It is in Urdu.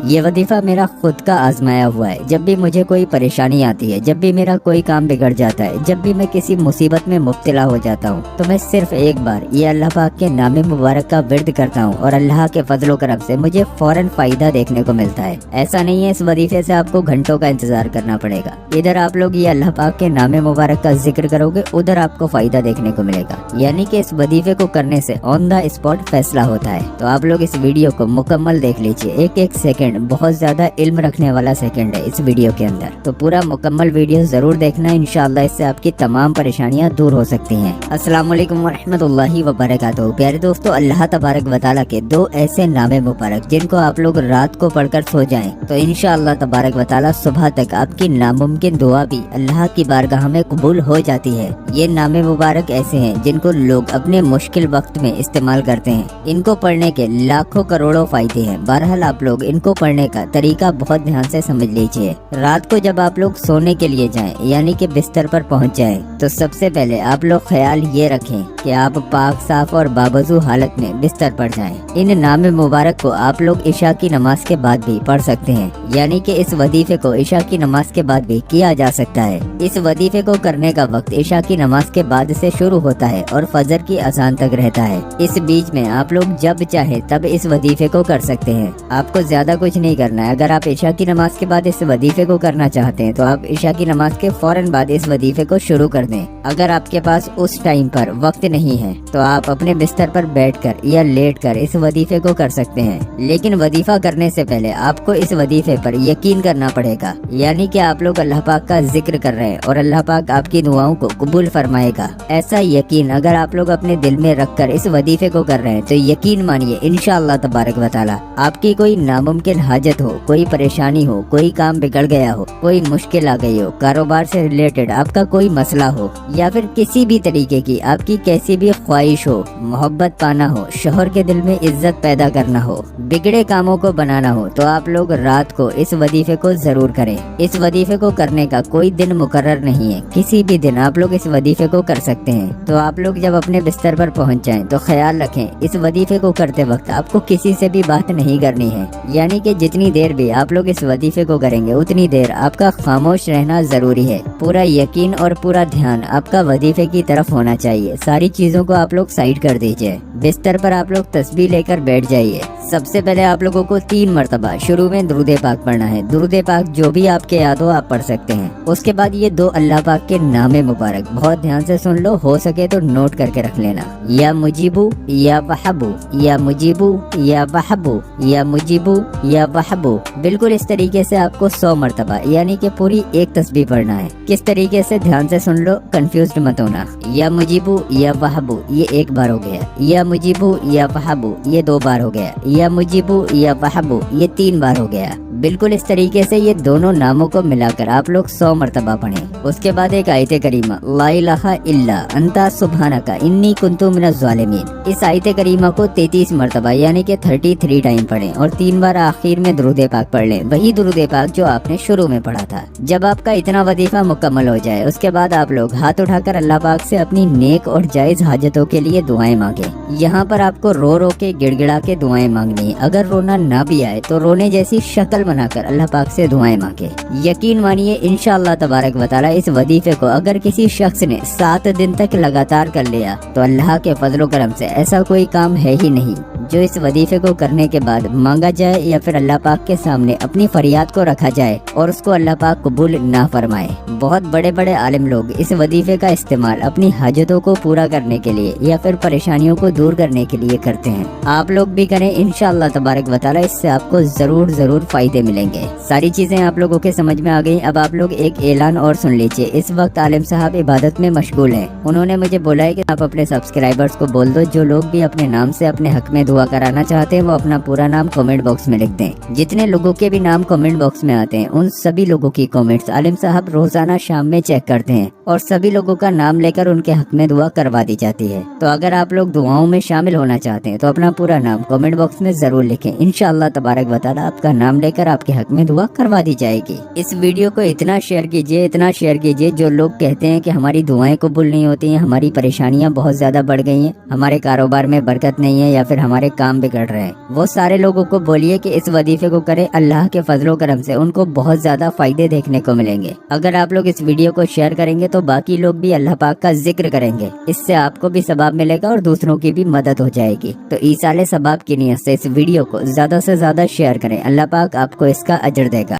یہ وظیفہ میرا خود کا آزمایا ہوا ہے۔ جب بھی مجھے کوئی پریشانی آتی ہے، جب بھی میرا کوئی کام بگڑ جاتا ہے، جب بھی میں کسی مصیبت میں مبتلا ہو جاتا ہوں، تو میں صرف ایک بار یہ اللہ پاک کے نام مبارک کا ورد کرتا ہوں اور اللہ کے فضل و کرم سے مجھے فوراً فائدہ دیکھنے کو ملتا ہے۔ ایسا نہیں ہے اس وظیفے سے آپ کو گھنٹوں کا انتظار کرنا پڑے گا۔ ادھر آپ لوگ یہ اللہ پاک کے نام مبارک کا ذکر کرو گے، ادھر آپ کو فائدہ دیکھنے کو ملے گا۔ یعنی کہ اس وظیفے کو کرنے سے آن دا اسپاٹ فیصلہ ہوتا ہے۔ تو آپ لوگ اس ویڈیو کو مکمل دیکھ لیجئے، ایک ایک سیکنڈ بہت زیادہ علم رکھنے والا سیکنڈ ہے اس ویڈیو کے اندر، تو پورا مکمل ویڈیو ضرور دیکھنا، انشاءاللہ اس سے آپ کی تمام پریشانیاں دور ہو سکتی ہیں۔ السلام علیکم ورحمۃ اللہ وبرکاتہ۔ پیارے دوستو، اللہ تبارک و تعالیٰ کے دو ایسے نام مبارک جن کو آپ لوگ رات کو پڑھ کر سو جائیں تو انشاءاللہ تبارک و تعالیٰ صبح تک آپ کی ناممکن دعا بھی اللہ کی بارگاہ میں قبول ہو جاتی ہے۔ یہ نام مبارک ایسے ہیں جن کو لوگ اپنے مشکل وقت میں استعمال کرتے ہیں۔ ان کو پڑھنے کے لاکھوں کروڑوں فائدے ہیں۔ بہرحال آپ لوگ ان کو پڑھنے کا طریقہ بہت دھیان سے سمجھ لیجئے۔ رات کو جب آپ لوگ سونے کے لیے جائیں، یعنی کہ بستر پر پہنچ جائیں، تو سب سے پہلے آپ لوگ خیال یہ رکھیں کہ آپ پاک صاف اور بابوضو حالت میں بستر پر جائیں۔ ان نام مبارک کو آپ لوگ عشاء کی نماز کے بعد بھی پڑھ سکتے ہیں، یعنی کہ اس وظیفے کو عشاء کی نماز کے بعد بھی کیا جا سکتا ہے۔ اس وظیفے کو کرنے کا وقت عشاء کی نماز کے بعد سے شروع ہوتا ہے اور فجر کی اذان تک رہتا ہے۔ اس بیچ میں آپ لوگ جب چاہے تب اس وظیفے کو کر سکتے ہیں۔ آپ کو زیادہ کچھ نہیں کرنا ہے۔ اگر آپ عشاء کی نماز کے بعد اس وظیفے کو کرنا چاہتے ہیں تو آپ عشاء کی نماز کے فوراً بعد اس وظیفے کو شروع کر دیں۔ اگر آپ کے پاس اس ٹائم پر وقت نہیں ہے تو آپ اپنے بستر پر بیٹھ کر یا لیٹ کر اس وظیفے کو کر سکتے ہیں، لیکن وظیفہ کرنے سے پہلے آپ کو اس وظیفے پر یقین کرنا پڑے گا، یعنی کہ آپ لوگ اللہ پاک کا ذکر کر رہے ہیں اور اللہ پاک آپ کی دعاؤں کو قبول فرمائے گا۔ ایسا یقین اگر آپ لوگ اپنے دل میں رکھ کر اس وظیفے کو کر رہے ہیں تو یقین مانیے انشاءاللہ تبارک و تعالی آپ کی کوئی ناممکن حاجت ہو، کوئی پریشانی ہو، کوئی کام بگڑ گیا ہو، کوئی مشکل آ گئی ہو، کاروبار سے ریلیٹڈ آپ کا کوئی مسئلہ ہو، یا پھر کسی بھی طریقے کی آپ کی کیسی بھی خواہش ہو، محبت پانا ہو، شوہر کے دل میں عزت پیدا کرنا ہو، بگڑے کاموں کو بنانا ہو، تو آپ لوگ رات کو اس وظیفے کو ضرور کریں۔ اس وظیفے کو کرنے کا کوئی دن مقرر نہیں ہے، کسی بھی دن آپ لوگ اس وظیفے کو کر سکتے ہیں۔ تو آپ لوگ جب اپنے بستر پر پہنچ جائیں تو خیال رکھیں اس وظیفے کو کرتے وقت آپ کو کسی سے بھی بات نہیں کرنی ہے، یعنی کہ جتنی دیر بھی آپ لوگ اس وظیفے کو کریں گے اتنی دیر آپ کا خاموش رہنا ضروری ہے۔ پورا یقین اور پورا دھیان آپ کا وظیفے کی طرف ہونا چاہیے۔ ساری چیزوں کو آپ لوگ سائڈ کر دیجئے، بستر پر آپ لوگ تسبیح لے کر بیٹھ جائیے۔ سب سے پہلے آپ لوگوں کو 3 مرتبہ شروع میں درود پاک پڑھنا ہے۔ درود پاک جو بھی آپ کے یاد ہو آپ پڑھ سکتے ہیں۔ اس کے بعد یہ 2 اللہ پاک کے نام مبارک بہت دھیان سے سن لو، ہو سکے تو نوٹ کر کے رکھ لینا۔ یا مجیبو یا وہبو، یا مجیبو یا وہبو، یا مجیبو یا وہبو، بالکل اس طریقے سے آپ کو 100 مرتبہ یعنی کہ پوری ایک تسبیح پڑھنا ہے۔ کس طریقے سے دھیان سے سن لو، کنفیوزڈ مت ہونا۔ یا مجیبو یا وہبو یہ 1 بار ہو گیا، یا مجیبو یا وہبو یہ 2 بار ہو گیا، یا مجیبو یا وہبو یہ 3 بار ہو گیا۔ بالکل اس طریقے سے یہ دونوں ناموں کو ملا کر آپ لوگ 100 مرتبہ پڑھیں۔ اس کے بعد ایک آیت کریمہ لا الہ الا انت سبحانک انی کنت من الظالمین، اس آیت کریمہ کو 33 مرتبہ یعنی کہ 33 ٹائم پڑھیں اور 3 بار آخر میں درود پاک پڑھ لیں، وہی درود پاک جو آپ نے شروع میں پڑھا تھا۔ جب آپ کا اتنا وظیفہ مکمل ہو جائے اس کے بعد آپ لوگ ہاتھ اٹھا کر اللہ پاک سے اپنی نیک اور جائز حاجتوں کے لیے دعائیں مانگیں۔ یہاں پر آپ کو رو رو کے گڑ گڑا کے دعائیں مانگنی ہے۔ اگر رونا نہ بھی آئے تو رونے جیسی شکل بنا کر اللہ پاک سے دعائیں مانگے۔ یقین مانیے انشاءاللہ تبارک و تعالی اس وظیفے کو اگر کسی شخص نے 7 دن تک لگاتار کر لیا تو اللہ کے فضل و کرم سے ایسا کوئی کام ہے ہی نہیں جو اس وظیفے کو کرنے کے بعد مانگا جائے یا پھر اللہ پاک کے سامنے اپنی فریاد کو رکھا جائے اور اس کو اللہ پاک قبول نہ فرمائے۔ بہت بڑے بڑے عالم لوگ اس وظیفے کا استعمال اپنی حاجتوں کو پورا کرنے کے لیے یا پھر پریشانیوں کو دور کرنے کے لیے کرتے ہیں۔ آپ لوگ بھی کریں، انشاءاللہ تبارک و تعالی اس سے آپ کو ضرور فائدے ملیں گے۔ ساری چیزیں آپ لوگوں کے سمجھ میں آ گئی۔ اب آپ لوگ ایک اعلان اور سن لیجئے۔ اس وقت عالم صاحب عبادت میں مشغول ہیں، انہوں نے مجھے بولا ہے کہ آپ اپنے سبسکرائبرز کو بول دو جو لوگ بھی اپنے نام سے اپنے حق میں دعا کرانا چاہتے ہیں وہ اپنا پورا نام کمنٹ باکس میں لکھ دیں۔ جتنے لوگوں کے بھی نام کمنٹ باکس میں آتے ہیں ان سبھی لوگوں کی کمنٹس عالم صاحب روزانہ شام میں چیک کرتے ہیں اور سبھی لوگوں کا نام لے کر ان کے حق میں دعا کروا دی جاتی ہے۔ تو اگر آپ لوگ دعاؤں میں شامل ہونا چاہتے ہیں تو اپنا پورا نام کمنٹ باکس میں ضرور لکھیں، انشاءاللہ تبارک و تعالی آپ کا نام لے کر آپ کے حق میں دعا کروا دی جائے گی۔ اس ویڈیو کو اتنا شیئر کیجئے جو لوگ کہتے ہیں کہ ہماری دعائیں قبول نہیں ہوتی ہیں، ہماری پریشانیاں بہت زیادہ بڑھ گئی ہیں، ہمارے کاروبار میں برکت نہیں ہے یا پھر ہمارے کام بگڑ رہے ہیں، وہ سارے لوگوں کو بولیے کہ اس وظیفے کو کریں، اللہ کے فضل و کرم سے ان کو بہت زیادہ فائدے دیکھنے کو ملیں گے۔ اگر آپ لوگ اس ویڈیو کو شیئر کریں گے تو باقی لوگ بھی اللہ پاک کا ذکر کریں گے، اس سے آپ کو بھی ثواب ملے گا اور دوسروں کی بھی مدد ہو جائے گی۔ تو ایصال ثواب کی نیت سے اس ویڈیو کو زیادہ سے زیادہ شیئر کریں، اللہ پاک آپ کو اس کا اجر دے گا۔